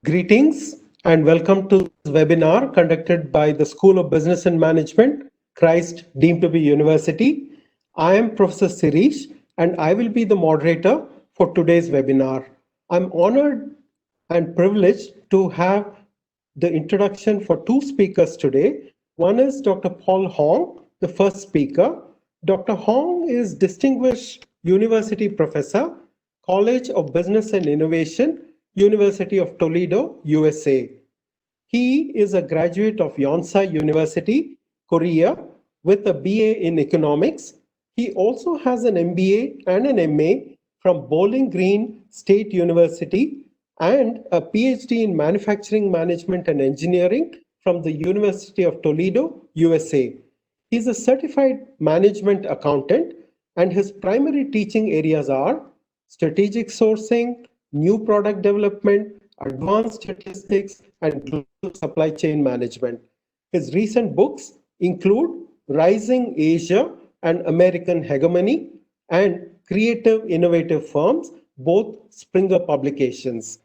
Greetings and welcome to this webinar conducted by the School of Business and Management, Christ deemed to be University. I am Professor Sirish and I will be the moderator for today's webinar. I'm honored and privileged to have the introduction for two speakers today. One is Dr. Paul Hong, the first speaker. Dr. Hong is Distinguished University Professor, College of Business and Innovation, University of Toledo, USA. He is a graduate of Yonsei University, Korea, with a BA in economics. He also has an MBA and an MA from Bowling Green State University and a PhD in manufacturing management and engineering from the University of Toledo, USA. He's a certified management accountant and his primary teaching areas are strategic sourcing, new product development, advanced statistics, and global supply chain management. His recent books include Rising Asia and American Hegemony and Creative Innovative Firms, both Springer publications.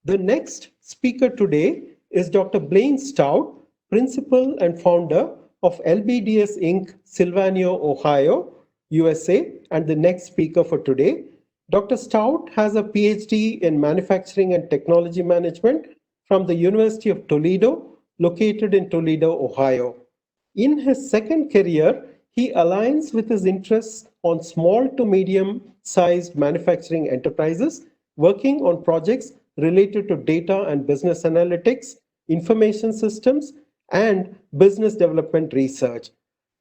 The next speaker today is Dr. Blaine Stout, principal and founder of LBDS Inc., Sylvania, Ohio, USA, and the next speaker for today. Dr. Stout has a PhD in Manufacturing and Technology Management from the University of Toledo, located in Toledo, Ohio. In his second career, he aligns with his interests on small to medium-sized manufacturing enterprises, working on projects related to data and business analytics, information systems, and business development research.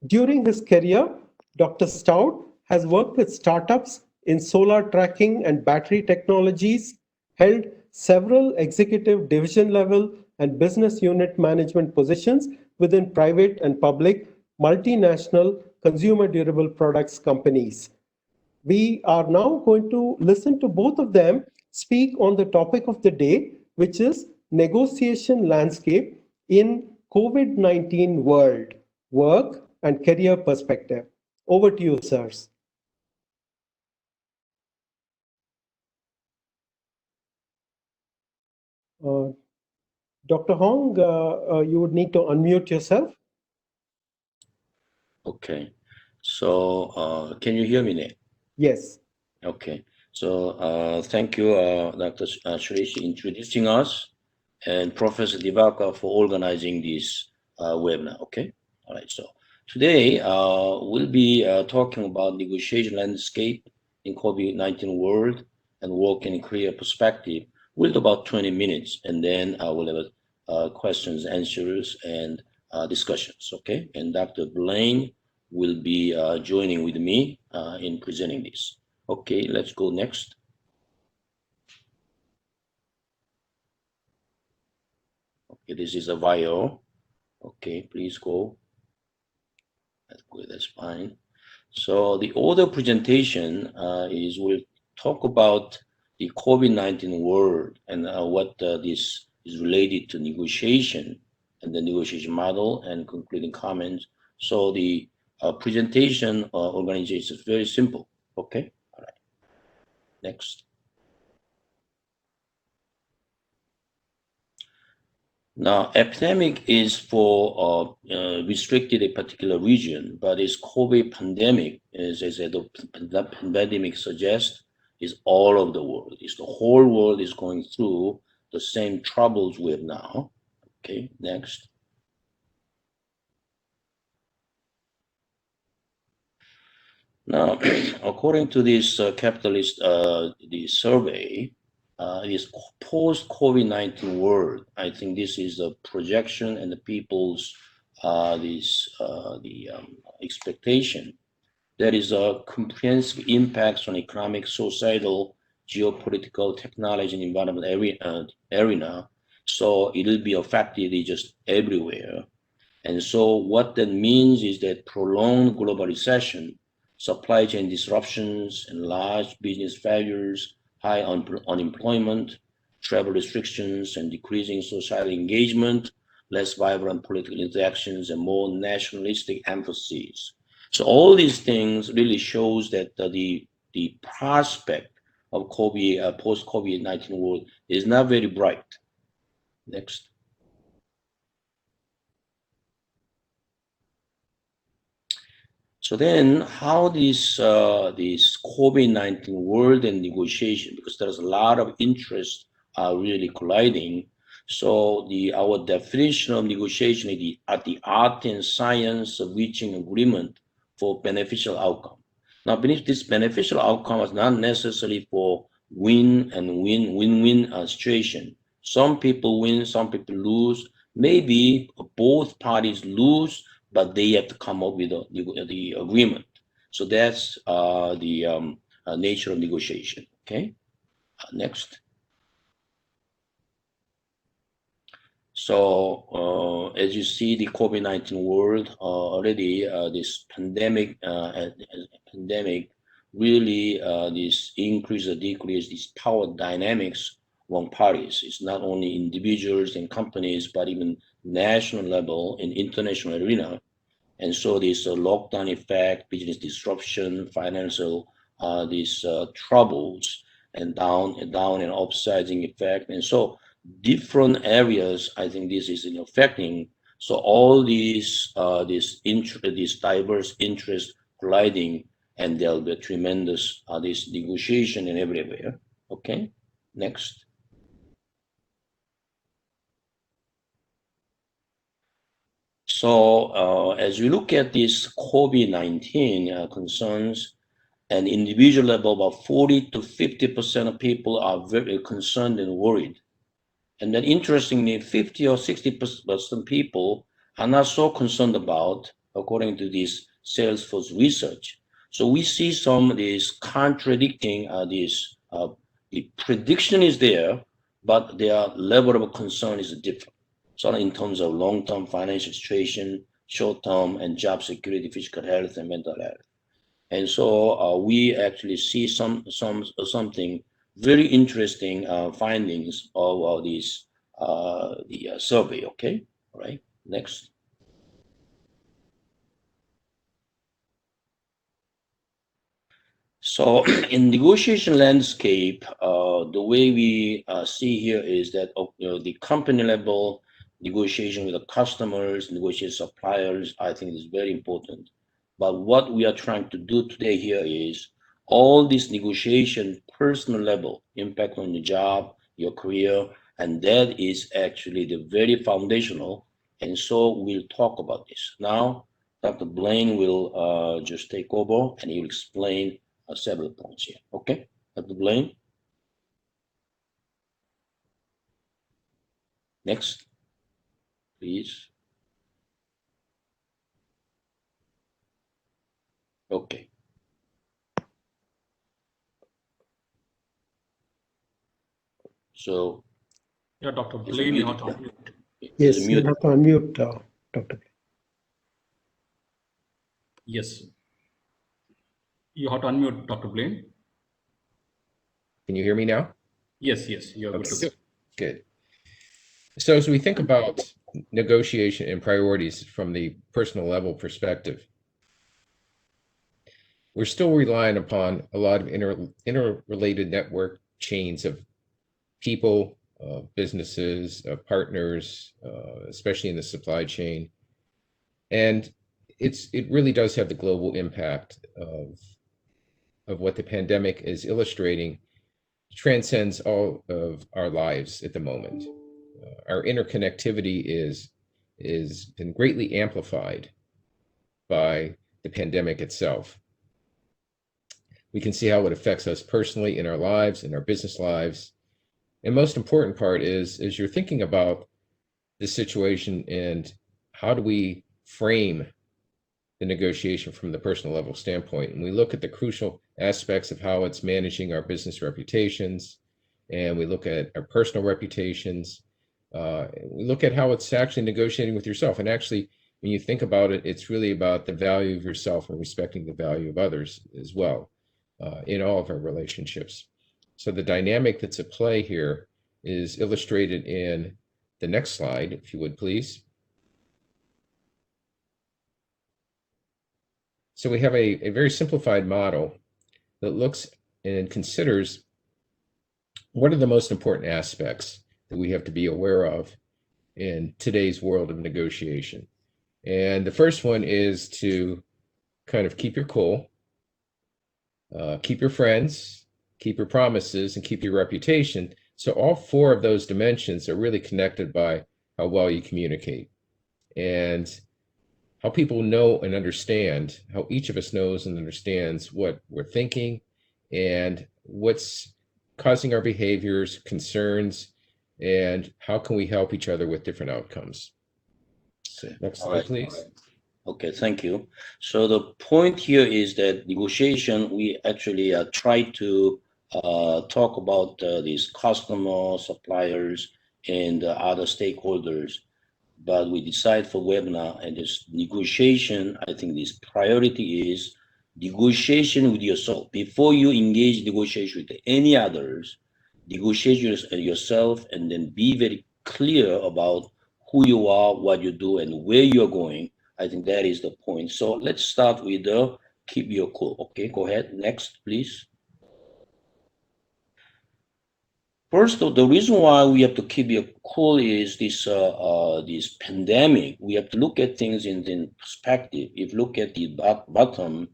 During his career, Dr. Stout has worked with startups in solar tracking and battery technologies, held several executive division level and business unit management positions within private and public multinational consumer durable products companies. We are now going to listen to both of them speak on the topic of the day, which is negotiation landscape in COVID-19 world, work and career perspective. Over to you, sirs. Dr. Hong, you would need to unmute yourself. Okay, so can you hear me now? Yes. Okay, so thank you, Dr. Suresh, introducing us, and Professor Divaka for organizing this webinar. Okay, all right. So today we'll be talking about negotiation landscape in COVID-19 world and work in career perspective with about 20 minutes, and then I will have questions, answers, and discussions. Okay, and Dr. Blaine will be joining with me in presenting this. Okay, let's go next. Okay, this is a bio. Okay, please go. That's good, that's fine. So the order presentation is we'll talk about the COVID-19 world and what this is related to negotiation and the negotiation model and concluding comments. So the presentation organization is very simple. Okay, all right. Next. Now, epidemic is for restricted a particular region, but this COVID pandemic, as the pandemic suggests, is all over the world. It's the whole world is going through the same troubles we have now. Okay, next. Now, according to this capitalist the survey, this post-COVID-19 world, I think this is a projection and the people's expectation. There is a comprehensive impacts on economic, societal, geopolitical, technology, and environment arena. So it will be affected just everywhere. And so what that means is that prolonged global recession, supply chain disruptions, and large business failures, high unemployment, travel restrictions, and decreasing societal engagement, less vibrant political interactions, and more nationalistic emphases. So all these things really shows that the prospect of post-COVID-19 world is not very bright. Next. So then, how this COVID-19 world and negotiation, because there's a lot of interest are really colliding. So our definition of negotiation is the art and science of reaching agreement for beneficial outcome. Now, beneath this beneficial outcome is not necessarily for win-win situation. Some people win, some people lose. Maybe both parties lose, but they have to come up with the agreement. So that's the nature of negotiation. Okay, next. So as you see, the COVID-19 world already, this pandemic really this increase or decrease these power dynamics among parties. It's not only individuals and companies, but even national level and international arena. And so this lockdown effect, business disruption, financial these troubles, and down and upsizing effect, and so different areas. I think this is affecting. So all these these diverse interests colliding, and there'll be a tremendous this negotiation in everywhere. Okay, next. So as we look at these COVID-19 concerns, at individual level, about 40 to 50% of people are very concerned and worried. And then interestingly, 50 or 60% people are not so concerned about, according to this Salesforce research. So we see some of these contradicting the prediction is there, but their level of concern is different. So in terms of long-term financial situation, short-term and job security, physical health, and mental health. And so we actually see something very interesting findings of this the survey. Okay, all right. Next. So in negotiation landscape, the way we see here is that the company level negotiation with the customers, negotiation suppliers, I think is very important. But what we are trying to do today here is all this negotiation, personal level, impact on the job, your career, and that is actually the very foundational. And so we'll talk about this. Now, Dr. Blaine will just take over and he will explain several points here. Okay, Dr. Blaine. Next, please. Okay. So, yeah, Dr. Blaine, you have to unmute. Yes, you have to unmute, Dr. Yes. You have to unmute, Dr. Blaine. Can you hear me now? Yes, you're good to go. Good. So as we think about negotiation and priorities from the personal level perspective, we're still relying upon a lot of interrelated network chains of people, businesses, partners, especially in the supply chain. And it really does have the global impact of what the pandemic is illustrating, transcends all of our lives at the moment. Our interconnectivity is been greatly amplified by the pandemic itself. We can see how it affects us personally in our lives, in our business lives. And most important part is you're thinking about the situation and how do we frame the negotiation from the personal level standpoint. And we look at the crucial aspects of how it's managing our business reputations, and we look at our personal reputations. We look at how it's actually negotiating with yourself. And actually, when you think about it, it's really about the value of yourself and respecting the value of others as well in all of our relationships. So the dynamic that's at play here is illustrated in the next slide, if you would, please. So we have a very simplified model that looks and considers what are the most important aspects that we have to be aware of in today's world of negotiation. And the first one is to kind of keep your cool, keep your friends, keep your promises, and keep your reputation. So all four of those dimensions are really connected by how well you communicate and how people know and understand, how each of us knows and understands what we're thinking and what's causing our behaviors, concerns, and how can we help each other with different outcomes. So next slide, please. Okay, thank you. So the point here is that negotiation, we actually try to talk about these customers, suppliers, and other stakeholders. But we decide for webinar and this negotiation, I think this priority is negotiation with yourself. Before you engage negotiation with any others, negotiate yourself and then be very clear about who you are, what you do, and where you're going. I think that is the point. So let's start with the keep your cool. Okay, go ahead. Next, please. First, the reason why we have to keep it cool is this pandemic. We have to look at things in perspective. If you look at the bottom,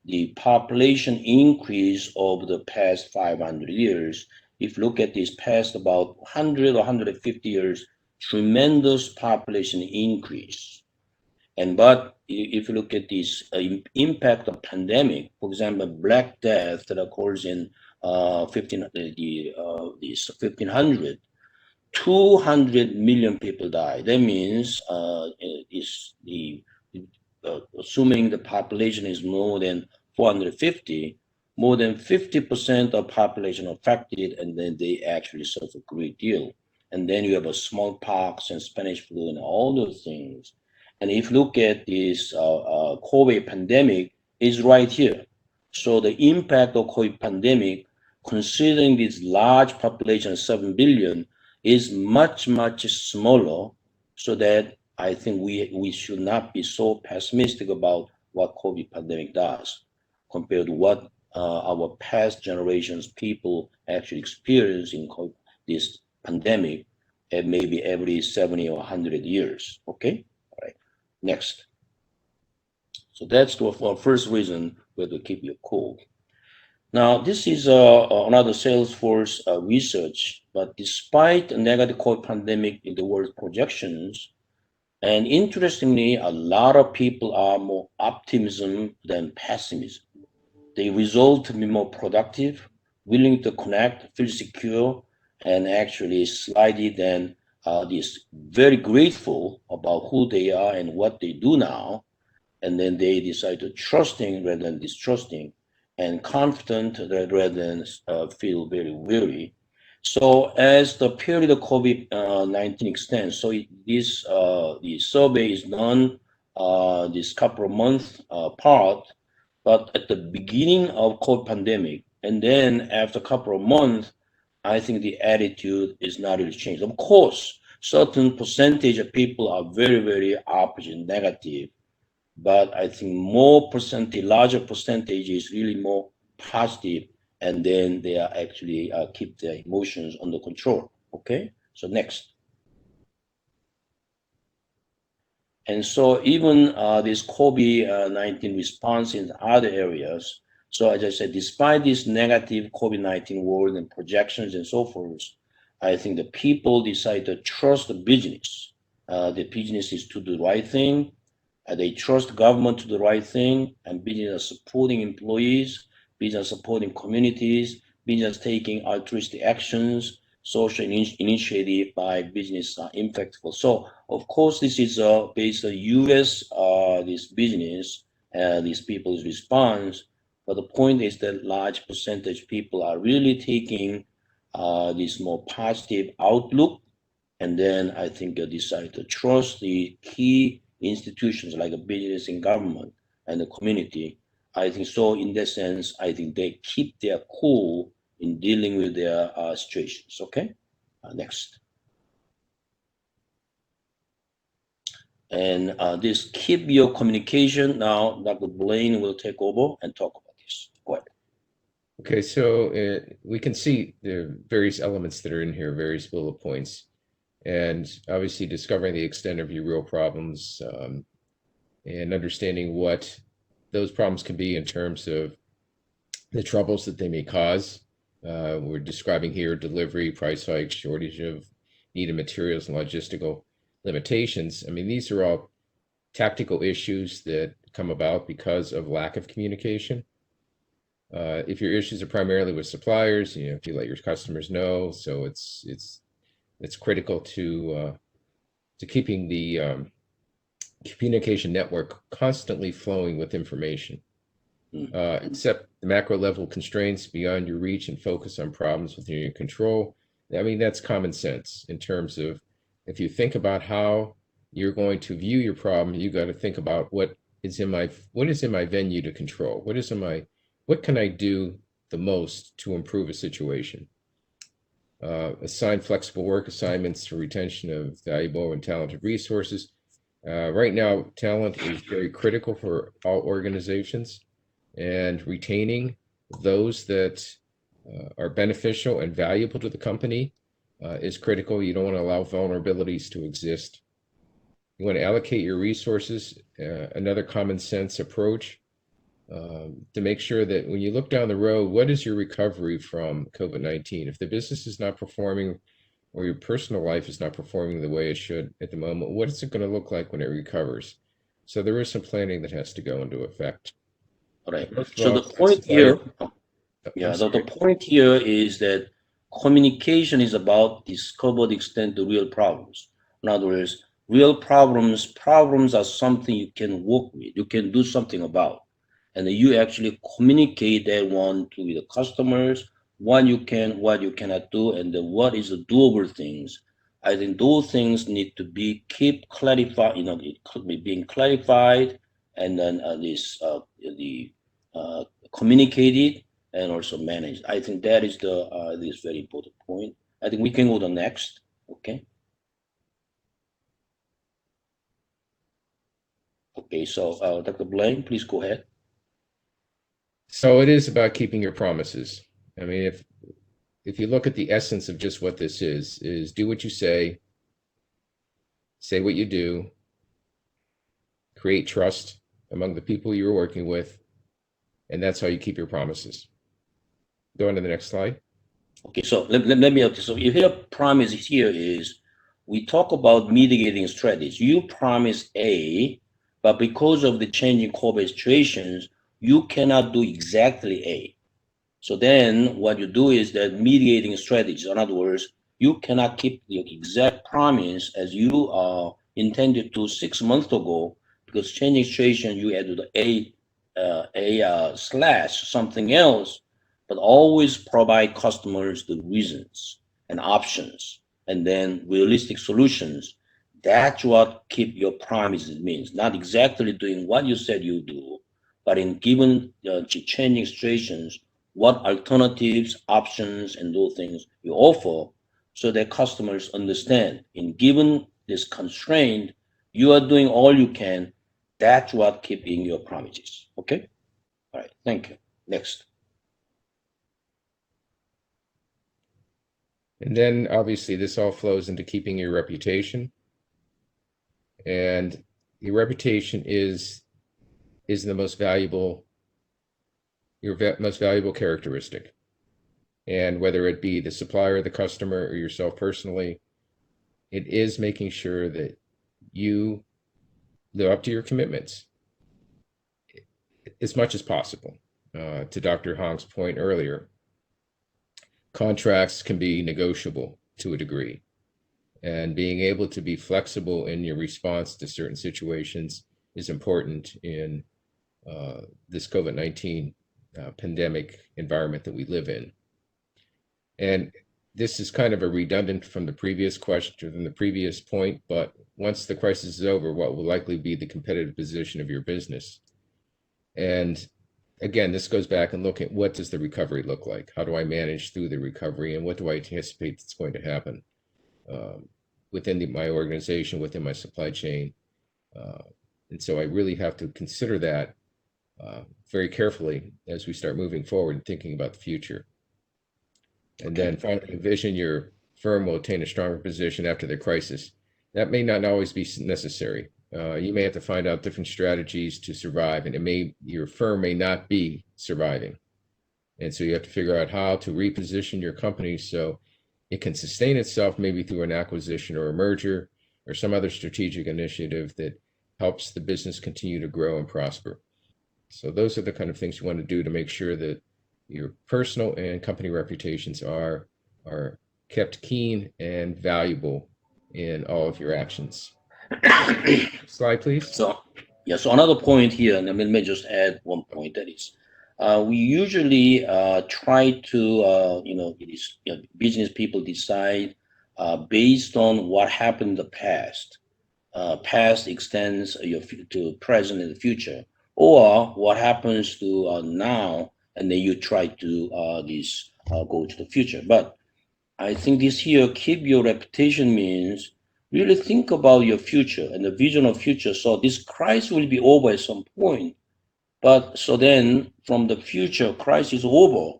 the population increase over the past 500 years. If you look at this past about 100 or 150 years, tremendous population increase. But if you look at this impact of pandemic, for example, Black Death that occurs in 1500, 200 million people die. That means assuming the population is more than 450, more than 50% of population affected, and then they actually suffer a great deal. And then you have a smallpox and Spanish flu and all those things. And if you look at this COVID pandemic, is right here. So the impact of COVID pandemic, considering this large population, 7 billion, is much, much smaller. So that I think we should not be so pessimistic about what COVID pandemic does compared to what our past generations people actually experience in this pandemic at maybe every 70 or 100 years. Okay. Next. So that's the first reason where to keep you cool. Now, this is another Salesforce research, but despite the negative COVID pandemic in the world projections, and interestingly, a lot of people are more optimism than pessimism. They resolve to be more productive, willing to connect, feel secure, and actually slightly than this very grateful about who they are and what they do now, and then they decide to trusting rather than distrusting, and confident rather than feel very weary. So as the period of COVID-19 extends, so this the survey is done this couple of months apart, but at the beginning of COVID pandemic, and then after a couple of months, I think the attitude is not really changed. Of course, certain percentage of people are very, very opposite, negative, but I think larger percentage is really more positive, and then they are actually keep their emotions under control. Okay, so next. And so even this COVID-19 response in other areas. So as I said, despite this negative COVID-19 world and projections and so forth, I think the people decide to trust the business. The business is to do the right thing. They trust government to do the right thing, and business are supporting employees, business supporting communities, business taking altruistic actions, social initiative by business are impactful. So of course, this is based on US, this business, these people's response. But the point is that large percentage people are really taking this more positive outlook. And then I think they decide to trust the key institutions like a business and government and the community. I think so in that sense, I think they keep their cool in dealing with their situations. Okay, next. And this keep your communication. Now, Dr. Blaine will take over and talk about this. Go ahead. Okay, so we can see the various elements that are in here, various bullet points, and obviously discovering the extent of your real problems, and understanding what those problems can be in terms of the troubles that they may cause. We're describing here delivery, price hikes, shortage of needed materials, and logistical limitations. I mean, these are all tactical issues that come about because of lack of communication. If your issues are primarily with suppliers, you know, if you let your customers know, so it's critical to keeping the communication network constantly flowing with information. Accept the macro level constraints beyond your reach and focus on problems within your control. I mean, that's common sense in terms of if you think about how you're going to view your problem, you got to think about what is in my venue to control. What can I do the most to improve a situation? Assign flexible work assignments for retention of valuable and talented resources. Right now, talent is very critical for all organizations, and retaining those that are beneficial and valuable to the company is critical. You don't want to allow vulnerabilities to exist. You want to allocate your resources, another common sense approach to make sure that when you look down the road, what is your recovery from COVID-19? If the business is not performing or your personal life is not performing the way it should at the moment, what is it going to look like when it recovers? So there is some planning that has to go into effect. All right. First of So all, the point here, I'm the sorry. point here is that communication is about discover the extent of real problems. In other words, real problems are something you can work with, you can do something about. And then you actually communicate that one to the customers, what you can, what you cannot do, and then what is the doable things. I think those things need to be keep clarified, it could be being clarified, and then the communicated and also managed. I think that is this very important point. I think we can go to the next. Okay. Okay. So Dr. Blaine, please go ahead. So it is about keeping your promises. I mean, if you look at the essence of just what this is do what you say what you do, create trust among the people you're working with, and that's how you keep your promises. Go on to the next slide. Okay, so let me, okay, so if your promise here is, we talk about mitigating strategies. You promise A, but because of the changing COVID situations, you cannot do exactly A. So then what you do is that mitigating strategies. In other words, you cannot keep the exact promise as you intended to 6 months ago, because changing situation, you add the a slash something else, but always provide customers the reasons and options and then realistic solutions. That's what keep your promises means. Not exactly doing what you said you do, but in given changing situations, what alternatives, options, and those things you offer so that customers understand in given this constraint, you are doing all you can. That's what keeping your promises. Okay. All right. Thank you. Next. And then obviously this all flows into keeping your reputation. And your reputation is the most valuable, most valuable characteristic. And whether it be the supplier, the customer, or yourself personally, it is making sure that you live up to your commitments as much as possible. To Dr. Hong's point earlier, contracts can be negotiable to a degree, and being able to be flexible in your response to certain situations is important in this COVID-19 pandemic environment that we live in. And this is kind of a redundant from the previous question, from the previous point, but once the crisis is over, what will likely be the competitive position of your business? And again, this goes back and look at what does the recovery look like? How do I manage through the recovery, and what do I anticipate that's going to happen within my organization, within my supply chain? And so I really have to consider that very carefully as we start moving forward and thinking about the future. And then finally, envision your firm will attain a stronger position after the crisis. That may not always be necessary. You may have to find out different strategies to survive, and your firm may not be surviving. And so you have to figure out how to reposition your company so it can sustain itself, maybe through an acquisition or a merger or some other strategic initiative that helps the business continue to grow and prosper. So those are the kind of things you want to do to make sure that your personal and company reputations are kept keen and valuable in all of your actions. Slide, please. So another point here, and let me just add one point, that is, we usually try to, business people decide based on what happened in the past. Past extends to present and the future, or what happens to now, and then you try to go to the future. But I think this here, keep your reputation, means really think about your future and the vision of future. So this crisis will be over at some point. But so then from the future, crisis over.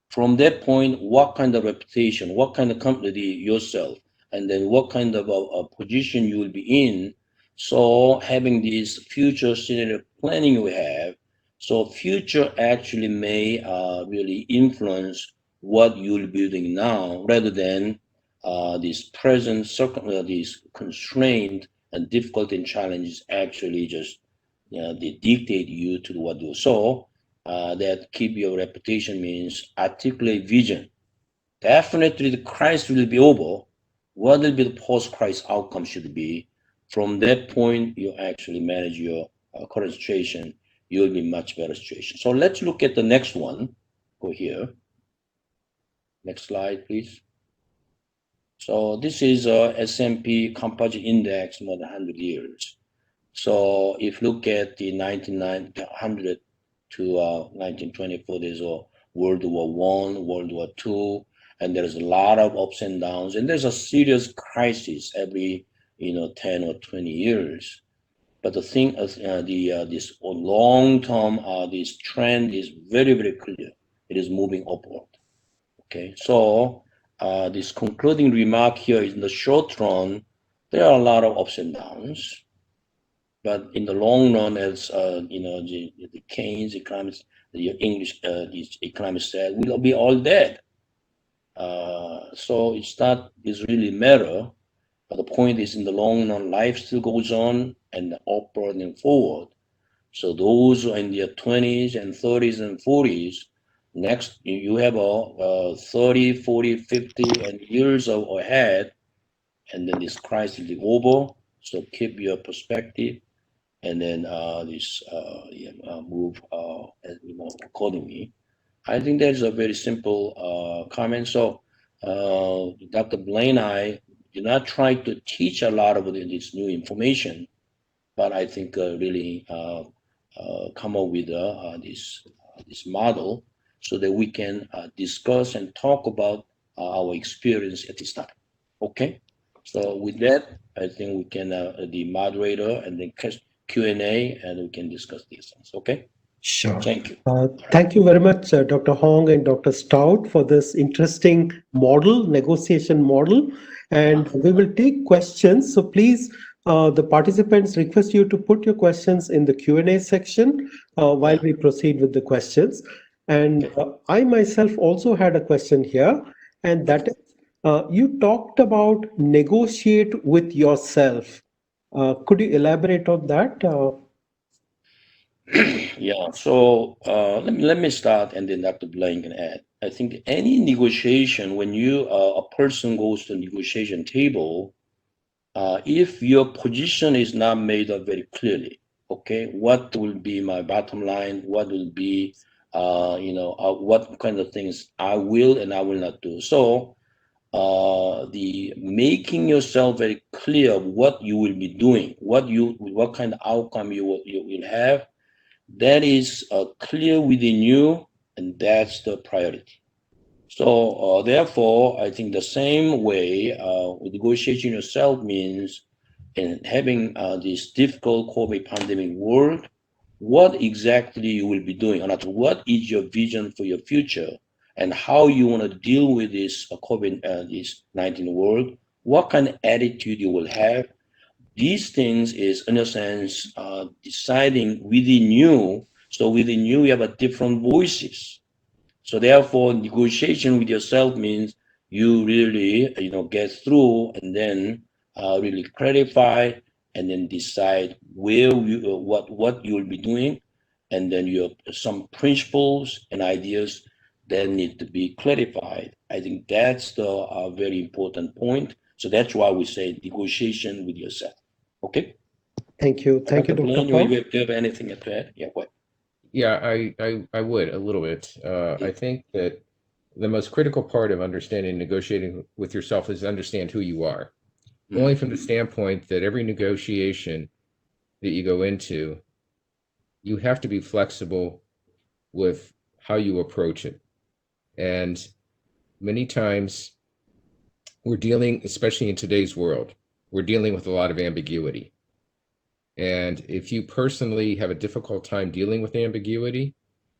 From that point, what kind of reputation, what kind of company yourself, and then what kind of a position you will be in. So having this future scenario planning you have, so future actually may really influence what you're building now, rather than these present these constrained and difficult and challenges actually just they dictate you to what do. So that keep your reputation means articulate vision. Definitely the crisis will be over. What will be the post-crisis outcome should be. From that point, you actually manage your current situation. You'll be much better situation. So let's look at the next one. Go here. Next slide, please. So this is S&P Composite Index more than 100 years. So if you look at the 1900 to 1924, there's a World War I, World War II, and there's a lot of ups and downs, and there's a serious crisis every 10 or 20 years. But the thing is, this long term, this trend is very, very clear. It is moving upward. Okay, so this concluding remark here is in the short run, there are a lot of ups and downs. But in the long run, as the Keynes economists, the English these economists said, we'll be all dead. So it's not really matter. But the point is, in the long run, life still goes on and upward and forward. So those who are in their 20s and 30s and 40s, next you have a 30, 40, 50 and years ahead, and then this crisis will be over. So keep your perspective, and then move accordingly. I think that's a very simple comment. So Dr. Blaine and I did not try to teach a lot of this new information, but I think really come up with this model so that we can discuss and talk about our experience at this time. Okay, so with that, I think we can the moderator and then Q&A, and we can discuss these things. Okay. Sure. Thank you. Thank you very much, Dr. Hong and Dr. Stout, for this interesting negotiation model. And we will take questions. So please, the participants request you to put your questions in the Q&A section while we proceed with the questions. And I myself also had a question here, and that is, you talked about negotiate with yourself. Could you elaborate on that? Yeah, so let me start, and then Dr. Blaine can add. I think any negotiation, when a person goes to the negotiation table, if your position is not made up very clearly, okay, what will be my bottom line? What will be, what kind of things I will and I will not do. So the making yourself very clear of what you will be doing, what kind of outcome you will have. That is clear within you, and that's the priority. So therefore, I think the same way with negotiating yourself means in having this difficult COVID pandemic world, what exactly you will be doing, and what is your vision for your future, and how you want to deal with this COVID, this 19 world, what kind of attitude you will have. These things is, in a sense, deciding within you. So within you, you have a different voices. So therefore, negotiation with yourself means you really, get through and then really clarify and then decide where you, what you will be doing, and then you have some principles and ideas that need to be clarified. I think that's the very important point. So that's why we say negotiation with yourself. Okay. Thank you. Thank you, Dr. Dr. Blaine, Hong. do you have anything to add? Yeah, what? Yeah, I would a little bit. I think that the most critical part of understanding negotiating with yourself is understand who you are. Only from the standpoint that every negotiation that you go into, you have to be flexible with how you approach it. And many times we're dealing, especially in today's world, we're dealing with a lot of ambiguity. And if you personally have a difficult time dealing with ambiguity,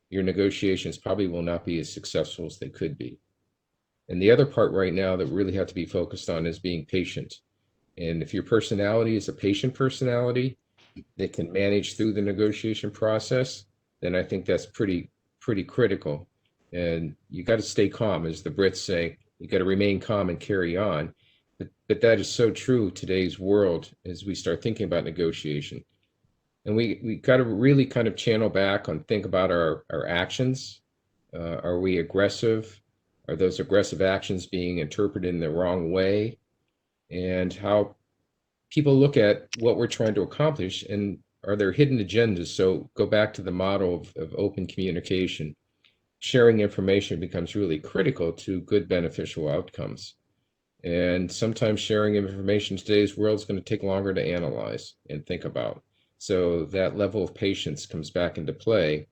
your negotiations probably will not be as successful as they could be. And the other part right now that we really have to be focused on is being patient. And if your personality is a patient personality that can manage through the negotiation process, then I think that's pretty critical. And you got to stay calm, as the Brits say. You got to remain calm and carry on. But that is so true today's world as we start thinking about negotiation. And we got to really kind of channel back and think about our actions. Are we aggressive? Are those aggressive actions being interpreted in the wrong way? And how people look at what we're trying to accomplish, and are there hidden agendas? So go back to the model of open communication. Sharing information becomes really critical to good beneficial outcomes. And sometimes sharing information in today's world is going to take longer to analyze and think about. So that level of patience comes back into play,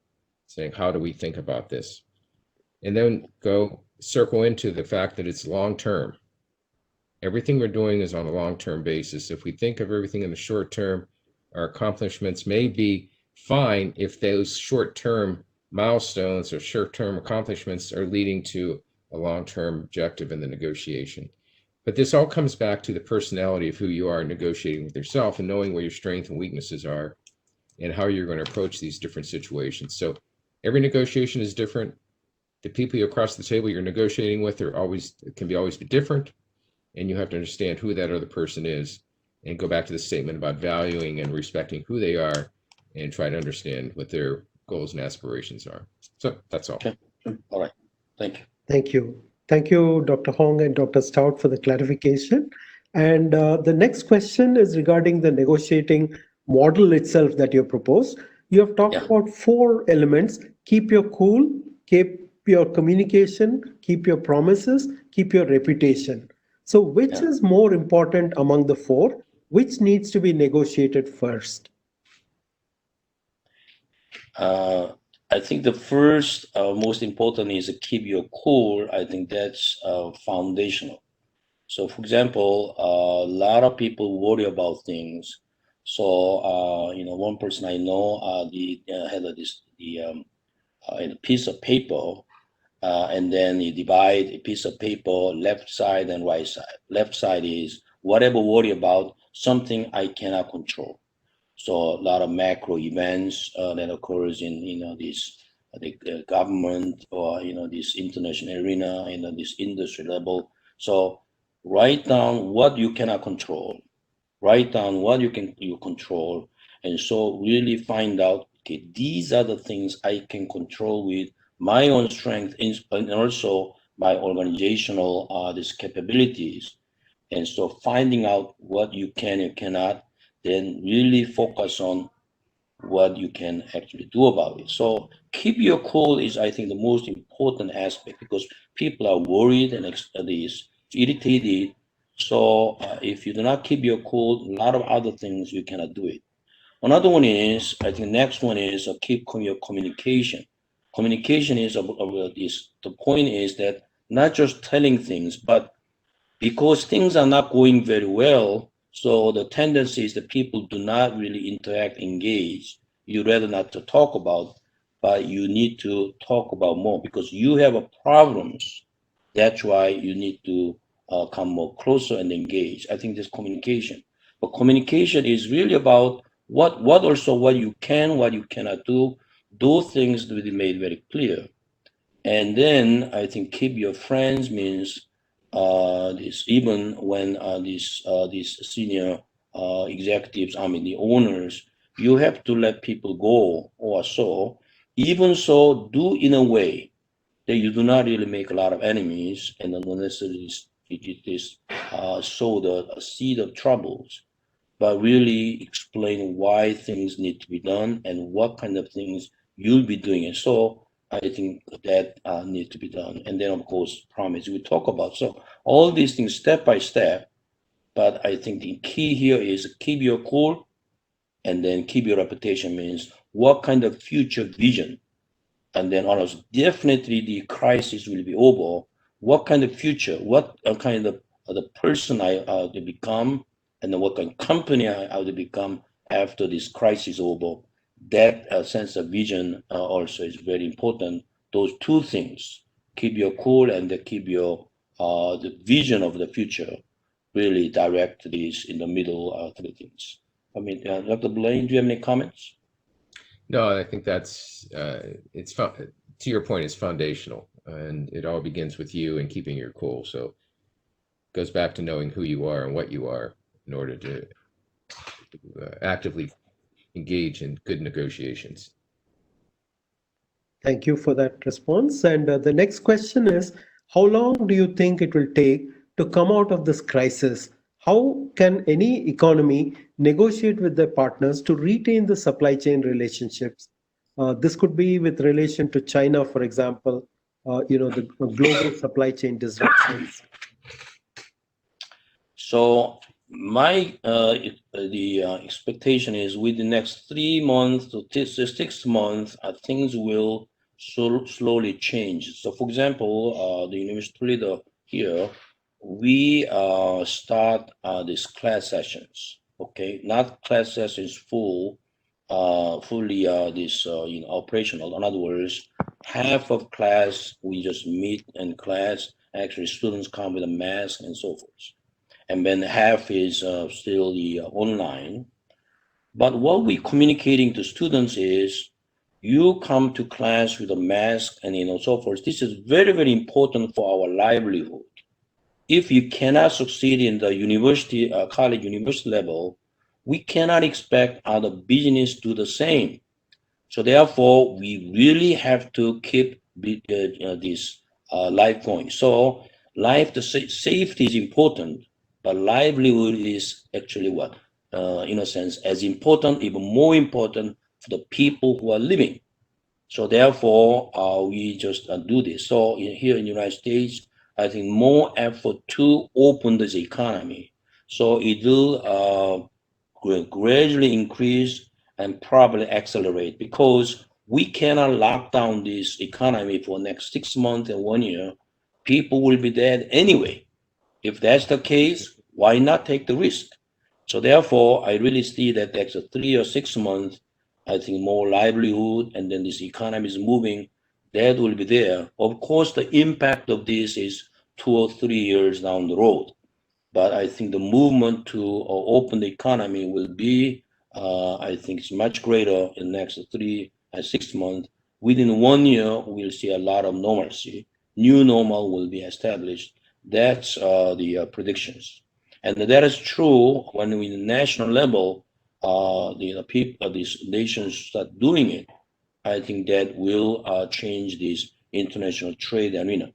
saying, how do we think about this? And then go circle into the fact that it's long-term. Everything we're doing is on a long-term basis. If we think of everything in the short term, our accomplishments may be fine if those short-term milestones or short-term accomplishments are leading to a long-term objective in the negotiation. But this all comes back to the personality of who you are negotiating with yourself and knowing where your strengths and weaknesses are and how you're going to approach these different situations. So every negotiation is different. The people across the table you're negotiating with can always be different. And you have to understand who that other person is and go back to the statement about valuing and respecting who they are and try to understand what their goals and aspirations are. So that's all. Okay. All right. Thank you. Thank you. Thank you, Dr. Hong and Dr. Stout, for the clarification. And the next question is regarding the negotiating model itself that you proposed. You have talked about 4 elements: keep your cool, keep your communication, keep your promises, keep your reputation. So which is more important among the 4? Which needs to be negotiated first? I think the first most important is to keep your cool. I think that's foundational. So, for example, a lot of people worry about things. So, one person I know, had a piece of paper, and then he divide a piece of paper, left side and right side. Left side is whatever worry about something I cannot control. So a lot of macro events that occurs in this the government or this international arena, this industry level. So write down what you cannot control. Write down what you control, and so really find out. Okay, these are the things I can control with my own strength and also my organizational these capabilities. And so finding out what you can and cannot, then really focus on what you can actually do about it. So keep your cool is, I think, the most important aspect, because people are worried and irritated. So if you do not keep your cool, a lot of other things you cannot do it. Another one is, I think, next one is keep your communication. Communication is the point is that not just telling things, but because things are not going very well, so the tendency is that people do not really interact, engage. you rather not to talk about, but you need to talk about more because you have a problems. That's why you need to come more closer and engage. I think this communication, but communication is really about what you can, what you cannot do. Those things will be made very clear. And then I think keep your friends means this even when these senior executives, I mean the owners, you have to let people go or so. Even so, do in a way that you do not really make a lot of enemies and not necessarily sow the seed of troubles, but really explain why things need to be done and what kind of things you'll be doing. And so I think that needs to be done. And then, of course, promise we talk about. So all these things step by step. But I think the key here is keep your cool and then keep your reputation means what kind of future vision. And then also definitely the crisis will be over. What kind of future, what kind of the person I to become, and then what kind of company I will become after this crisis over. That sense of vision also is very important. Those two things, keep your cool and keep your the vision of the future, really direct these in the middle three things. I mean, Dr. Blaine, do you have any comments? No, I think that's it's to your point, it's foundational, and it all begins with you and keeping your cool. So it goes back to knowing who you are and what you are in order to actively engage in good negotiations. Thank you for that response. And the next question is, how long do you think it will take to come out of this crisis? How can any economy negotiate with their partners to retain the supply chain relationships? This could be with relation to China, for example, the global supply chain disruptions. So my the expectation is within the next 3 months to 6 months, things will slowly change. So, for example, the University of Toledo here, we start these class sessions. Okay, not class sessions fully this operational. In other words, half of class we just meet in class. Actually, students come with a mask and so forth, and then half is still the online. But what we're communicating to students is you come to class with a mask and so forth. This is very, very important for our livelihood. If you cannot succeed in the university, college, university level, we cannot expect other business to do the same. So therefore, we really have to keep this life going. So the safety is important, but livelihood is actually what, in a sense, as important, even more important for the people who are living. So therefore, we just do this. So here in the United States, I think more effort to open this economy. So it will gradually increase and probably accelerate because we cannot lock down this economy for next 6 months and 1 year. People will be dead anyway. If that's the case, why not take the risk? So therefore, I really see that next 3 or 6 months, I think more livelihood and then this economy is moving, that will be there. Of course, the impact of this is 2 or 3 years down the road. But I think the movement to open the economy will be, I think, it's much greater in the next 3 and 6 months. Within 1 year, we'll see a lot of normalcy. New normal will be established. That's the predictions, and that is true when we, the national level, the people, these nations start doing it. I think that will change this international trade arena.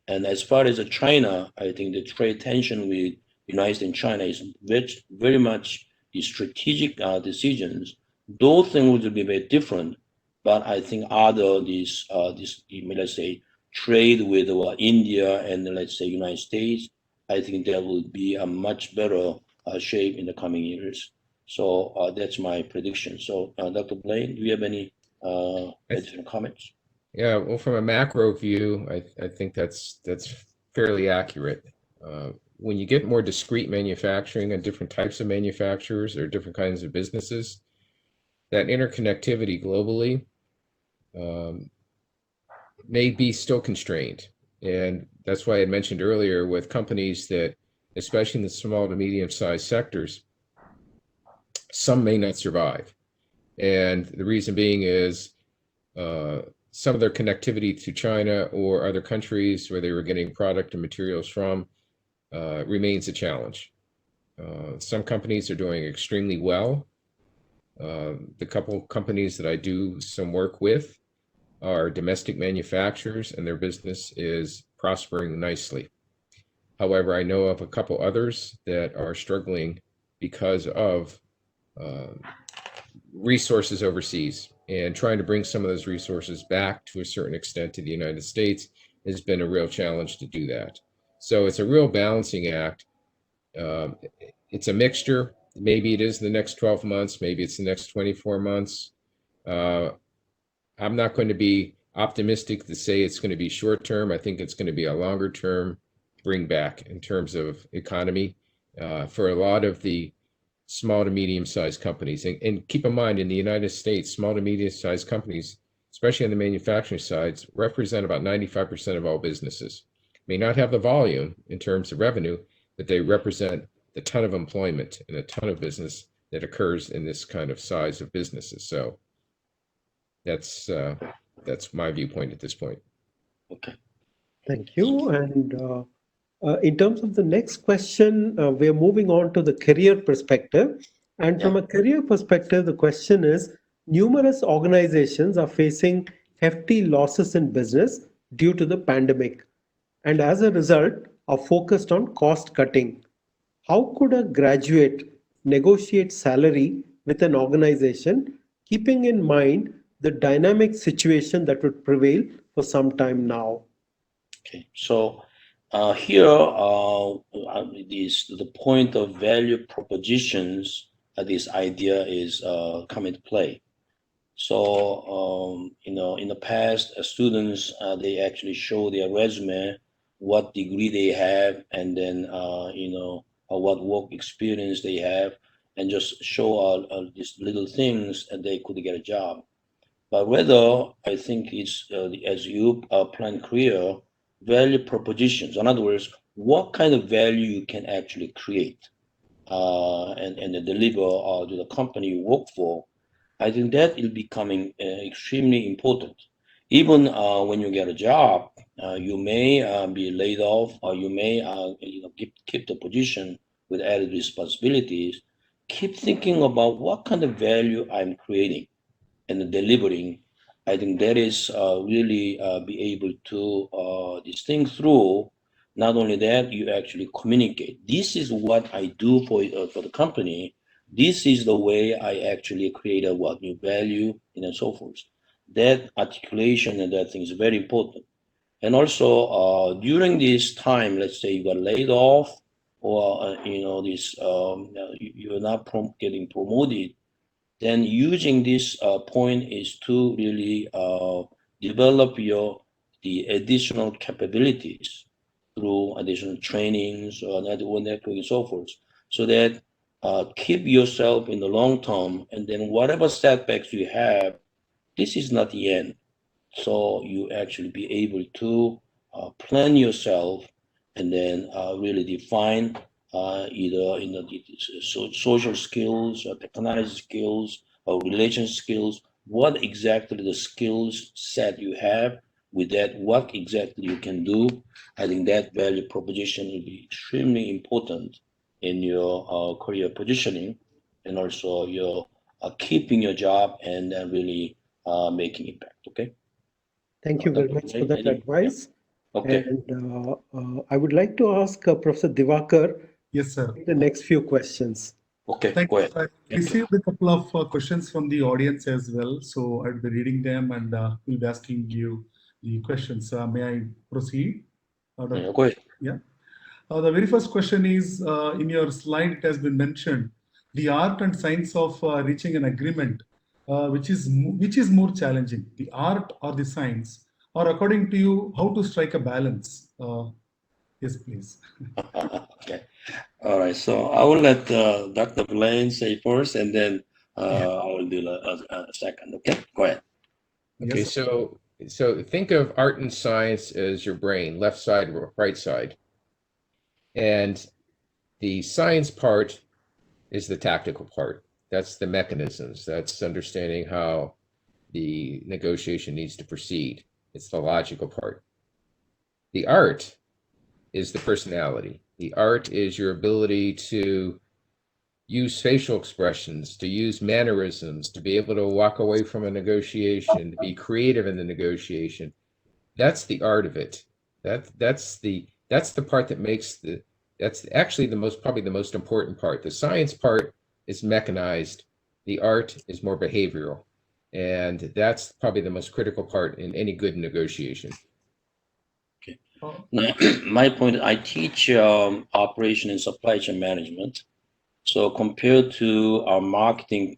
And as far as China, I think the trade tension with United States and China is very much the strategic decisions. Those things will be very different, but I think other this let's say trade with India and let's say United States, I think there will be a much better shape in the coming years. So that's my prediction. So Dr. Blaine, do you have any additional comments? Yeah, well, from a macro view, I think that's fairly accurate. When you get more discrete manufacturing and different types of manufacturers or different kinds of businesses, that interconnectivity globally may be still constrained. And that's why I mentioned earlier with companies that, especially in the small to medium-sized sectors, some may not survive. And the reason being is some of their connectivity to China or other countries where they were getting product and materials from remains a challenge. Some companies are doing extremely well. The couple companies that I do some work with are domestic manufacturers and their business is prospering nicely. However, I know of a couple others that are struggling because of resources overseas, and trying to bring some of those resources back to a certain extent to the United States has been a real challenge to do that. So it's a real balancing act. It's a mixture. Maybe it is the next 12 months, maybe it's the next 24 months. I'm not going to be optimistic to say it's going to be short term. I think it's going to be a longer term bring back in terms of economy for a lot of the small to medium sized companies. And keep in mind, in the United States, small to medium sized companies, especially on the manufacturing sides, represent about 95% of all businesses. May not have the volume in terms of revenue, but they represent a ton of employment and a ton of business that occurs in this kind of size of businesses. So that's my viewpoint at this point. Okay. Thank you. And in terms of the next question, we're moving on to the career perspective. And from a career perspective, the question is, numerous organizations are facing hefty losses in business due to the pandemic, and as a result are focused on cost cutting. How could a graduate negotiate salary with an organization, keeping in mind the dynamic situation that would prevail for some time now? Okay. So here the point of value propositions. This idea is come into play. So in the past, students they actually show their resume, what degree they have, and then what work experience they have, and just show these little things, and they could get a job. But rather, I think it's as you plan career value propositions. In other words, what kind of value you can actually create and deliver to the company you work for. I think that is becoming extremely important. Even when you get a job, you may be laid off, or you may keep the position with added responsibilities. Keep thinking about what kind of value I'm creating and delivering. I think that is really be able to this thing through. Not only that, you actually communicate. This is what I do for the company. This is the way I actually create a what new value and so forth. That articulation and that thing is very important. And also during this time, let's say you got laid off, or this you're not getting promoted, then using this point is to really develop the additional capabilities through additional trainings or network and so forth, so that keep yourself in the long term, and then whatever setbacks you have, this is not the end. So you actually be able to plan yourself, and then really define either social skills or technology skills or relation skills, what exactly the skills set you have. With that, what exactly you can do. I think that value proposition will be extremely important in your career positioning, and also your keeping your job and really making impact. Okay. Thank you very much for that advice. Okay. And I would like to ask Professor Divakar Yes, sir. the next few questions. Okay, Thank go you. ahead. I received a couple of questions from the audience as well. So I'll be reading them and we'll be asking you the questions. May I proceed? Yeah, go ahead. Yeah. The very first question is, in your slide, it has been mentioned, the art and science of reaching an agreement, which is more challenging, the art or the science, or according to you, how to strike a balance? Yes, please. Okay. All right. So I will let Dr. Blaine say first, and then I will do a second. Okay, go ahead. Okay, Yes, sir. so think of art and science as your brain, left side or right side. And the science part is the tactical part. That's the mechanisms. That's understanding how the negotiation needs to proceed. It's the logical part. The art is the personality. The art is your ability to use facial expressions, to use mannerisms, to be able to walk away from a negotiation, to be creative in the negotiation. That's the art of it. That's the part that makes that's actually probably the most important part. The science part is mechanized. The art is more behavioral. And that's probably the most critical part in any good negotiation. Oh, Now, my point, I teach operation and supply chain management. So compared to our marketing,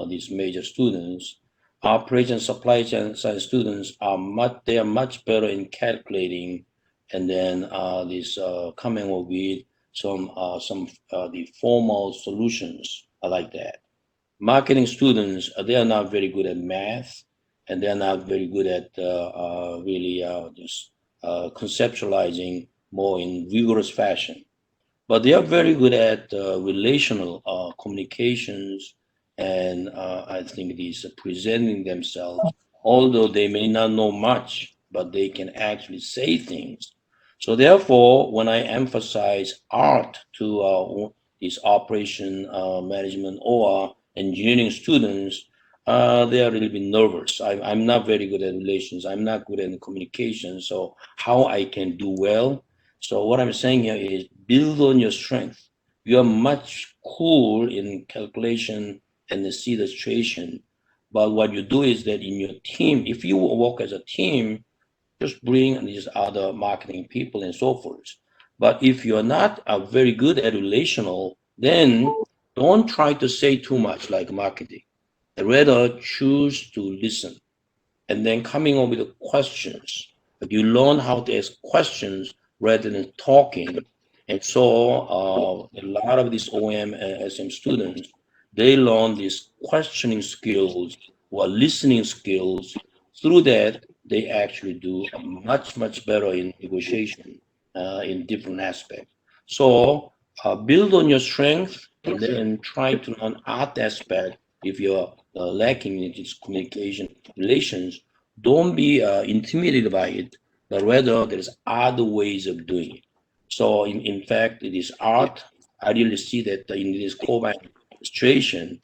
these major students, operation supply chain science students are much better in calculating, and then coming up with some the formal solutions. I like that. Marketing students, they are not very good at math, and they're not very good at really just conceptualizing more in rigorous fashion. But they are very good at relational communications, and I think these presenting themselves, although they may not know much, but they can actually say things. So therefore, when I emphasize art to these operation management or engineering students, they are a little bit nervous. I'm not very good at relations. I'm not good at communication. So how I can do well? So what I'm saying here is build on your strength. You are much cool in calculation and the see the situation. But what you do is that in your team, if you work as a team, just bring these other marketing people and so forth. But if you're not very good at relational, then don't try to say too much like marketing. Rather choose to listen and then coming up with the questions. But you learn how to ask questions rather than talking. And so a lot of these OM and SM students, they learn these questioning skills or listening skills. Through that, they actually do much better in negotiation in different aspects. So build on your strength and then try to learn art aspect if you're lacking in this communication relations. Don't be intimidated by it, but rather there's other ways of doing it. So in fact, it is art. I really see that in this COVID situation,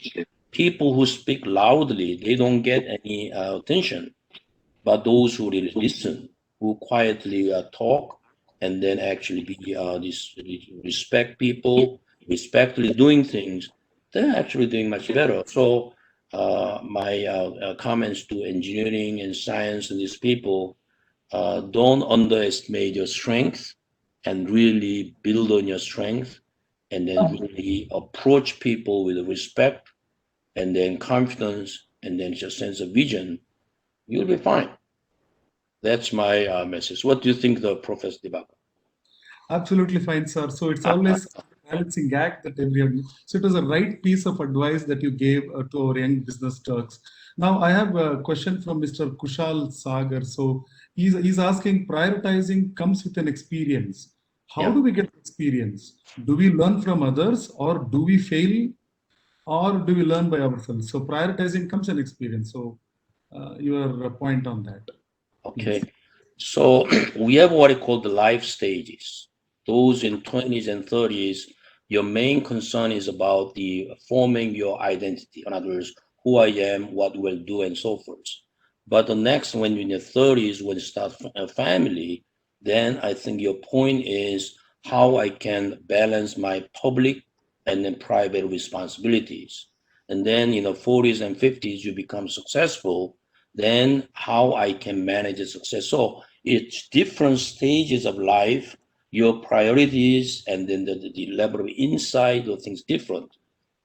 people who speak loudly, they don't get any attention, but those who really listen, who quietly talk, and then actually be respect people, respectfully doing things, they're actually doing much better. So my comments to engineering and science and these people, don't underestimate your strength and really build on your strength and then really approach people with respect and then confidence and then just sense of vision. You'll be fine. That's my message. What do you think, the Professor Debaka? absolutely fine, sir. So it's always a balancing act that everyone. So it was a right piece of advice that you gave to our young business Turks. Now I have a question from Mr. Kushal Sagar. So he's asking, prioritizing comes with an experience. How Yeah. do we get experience? Do we learn from others, or do we fail, or do we learn by ourselves? So prioritizing comes an experience. So your point on that, Okay. please. So we have what I call the life stages. Those in 20s and 30s, your main concern is about the forming your identity. In other words, who I am, what will do, and so forth. But the next, when you're in your 30s, when you start a family, then I think your point is how I can balance my public and then private responsibilities. And then in the 40s and 50s, you become successful, then how I can manage the success. So it's different stages of life, your priorities, and then the level of insight of things different.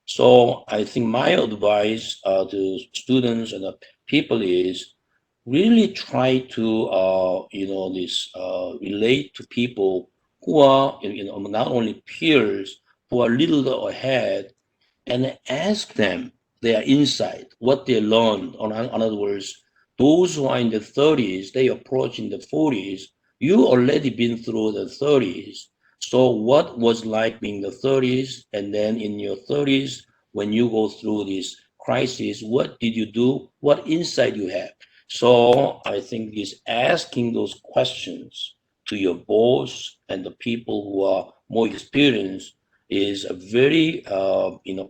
So I think my advice to students and people is really try to relate to people who are not only peers, who are a little ahead, and ask them their insight, what they learned. In other words, those who are in the 30s, they approach in the 40s. You already been through the 30s. So what was like being the 30s, and then in your 30s, when you go through this crisis, what did you do? What insight you have? So I think is asking those questions to your boss and the people who are more experienced is a very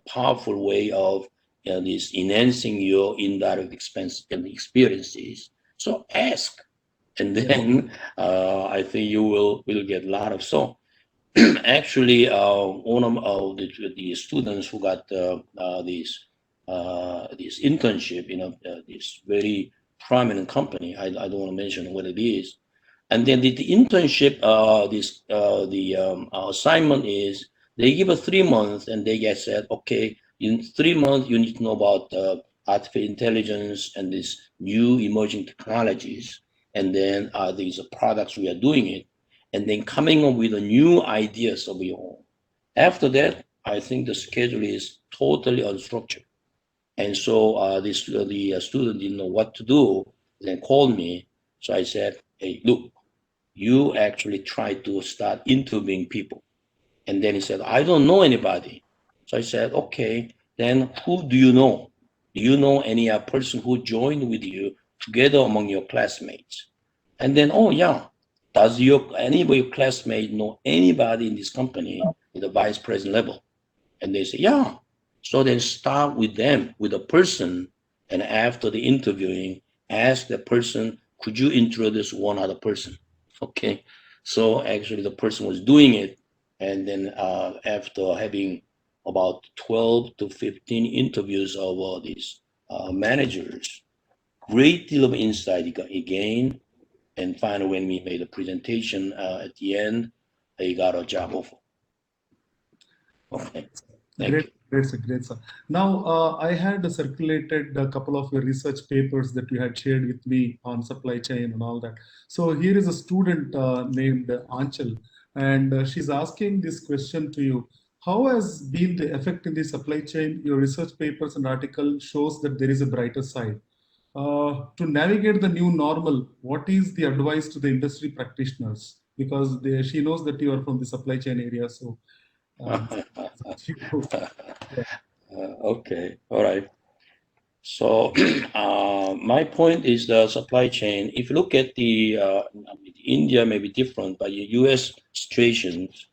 powerful way of this enhancing your indirect expense and experiences. So ask, and then I think you will get a lot of so. Actually, one of the students who got this internship, this very prominent company. I don't want to mention what it is. And then the internship, the assignment is they give us 3 months, and they get said, okay, in 3 months you need to know about artificial intelligence and these new emerging technologies, and then these products we are doing it, and then coming up with a new ideas of your own. After that, I think the schedule is totally unstructured, and so the student didn't know what to do. Then called me, so I said, hey, look, you actually try to start interviewing people. And then he said, I don't know anybody. So I said, okay, then who do you know? Do you know any person who joined with you together among your classmates? And then, oh yeah, does any of your classmates know anybody in this company at the vice president level? And they say, yeah. So then start with them, with a person, and after the interviewing, ask the person, could you introduce one other person? Okay. So actually the person was doing it. And then after having about 12 to 15 interviews of all these managers, great deal of insight he gained. And finally, when we made a presentation at the end, he got a job offer. Okay. Thank Great, you. great, sir, great, sir. Now, I had circulated a couple of your research papers that you had shared with me on supply chain and all that. So here is a student named Anchal, and she's asking this question to you. How has been the effect in the supply chain? Your research papers and article shows that there is a brighter side. To navigate the new normal, what is the advice to the industry practitioners? Because she knows that you are from the supply chain area, so um, Okay, all right. So my point is the supply chain. If you look at India may be different, but the U.S. situations,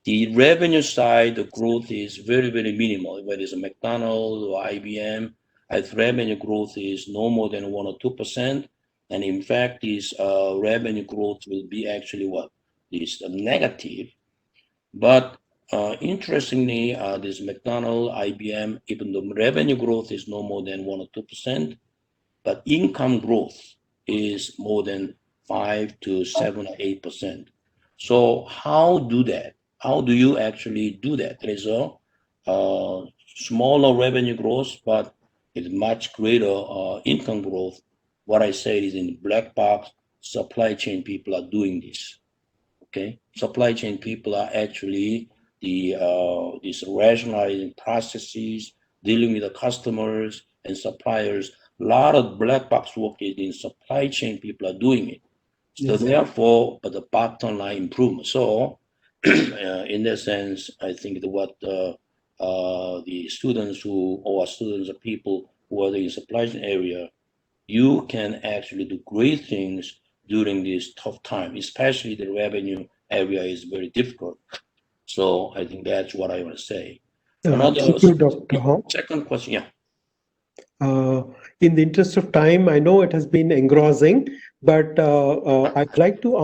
the revenue side, the growth is very, very minimal. Whether it's a McDonald's or IBM, its revenue growth is no more than 1 or 2%. And in fact, this revenue growth will be actually what? This negative. But interestingly, this McDonald, IBM, even the revenue growth is no more than 1 or 2%, but income growth is more than 5 to 7 or 8%. So how do that? How do you actually do that? There is a smaller revenue growth, but it's much greater income growth. What I said is in black box, supply chain people are doing this. Okay, supply chain people are actually these rationalizing processes, dealing with the customers and suppliers. A lot of black box work is in supply chain people are doing it. So Yes. therefore, but the bottom line improvement. So in that sense, I think that what the students or students or people who are in the supply chain area, you can actually do great things during this tough time, especially the revenue area is very difficult. So I think that's what I want to say. Another Thank you, Dr. Hong. second question, yeah. In the interest of time, I know it has been engrossing, but I'd like to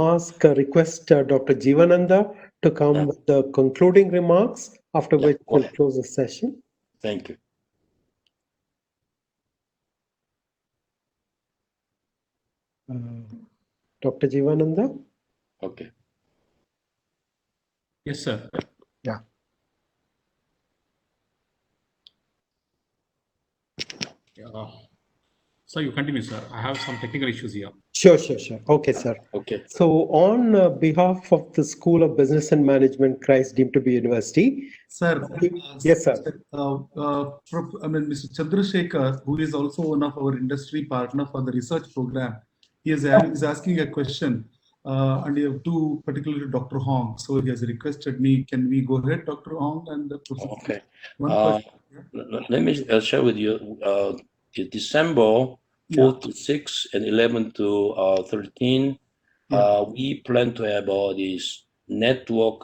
request Dr. Jivananda to come with the concluding remarks, after Yeah, which go we'll ahead. close the session. Thank you. Dr. Jivananda? Okay. Yes, sir. Yeah. Yeah. So you continue, sir. I have some technical issues here. Sure. Okay, sir. Okay. So on behalf of the School of Business and Management, Christ deemed to be University. Sir, Yes, sir. Mr. Chandrasekhar, who is also one of our industry partner for the research program, he is asking a question, and you have two, particularly Dr. Hong. So he has requested me, can we go ahead, Dr. Hong? And Okay. one question. Let me share with you. December 4th to 6th and 11th to 13, we plan to have this network,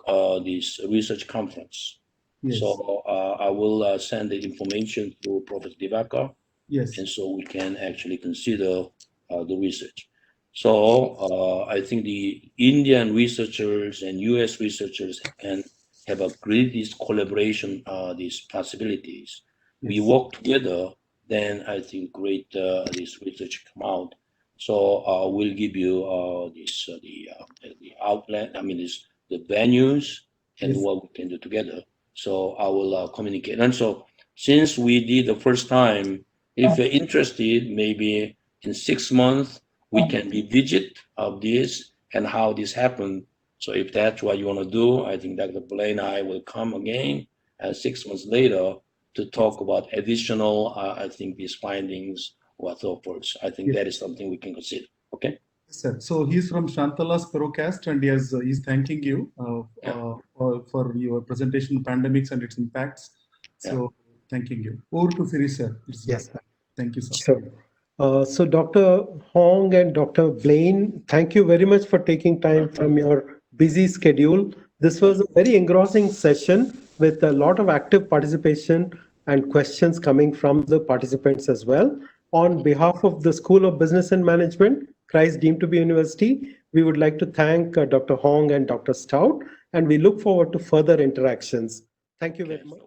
this research conference. Yes. So I will send the information to Professor Divakar. Yes. And so we can actually consider the research. So I think the Indian researchers and US researchers can have agreed this collaboration, these possibilities. Yes. We work together, then I think great this research come out. So we'll give you the outlet. I mean, the venues and Yes. what we can do together. So I will communicate. And so since we did the first time, if you're interested, maybe in 6 months we can revisit of this and how this happened. So if that's what you want to do, I think Dr. Blaine and I will come again 6 months later to talk about additional, I think, these findings or so forth. I think that is something we can consider. Okay. Sir, so he's from Shantala's Perocast, and he's thanking you for your presentation on pandemics and its impacts. So thanking you. Over to Siri, sir. Yes, sir. Thank you, sir. Sure. So Dr. Hong and Dr. Blaine, thank you very much for taking time from your busy schedule. This was a very engrossing session with a lot of active participation and questions coming from the participants as well. On behalf of the School of Business and Management, Christ deemed to be University, we would like to thank Dr. Hong and Dr. Stout, and we look forward to further interactions. Thank you very much.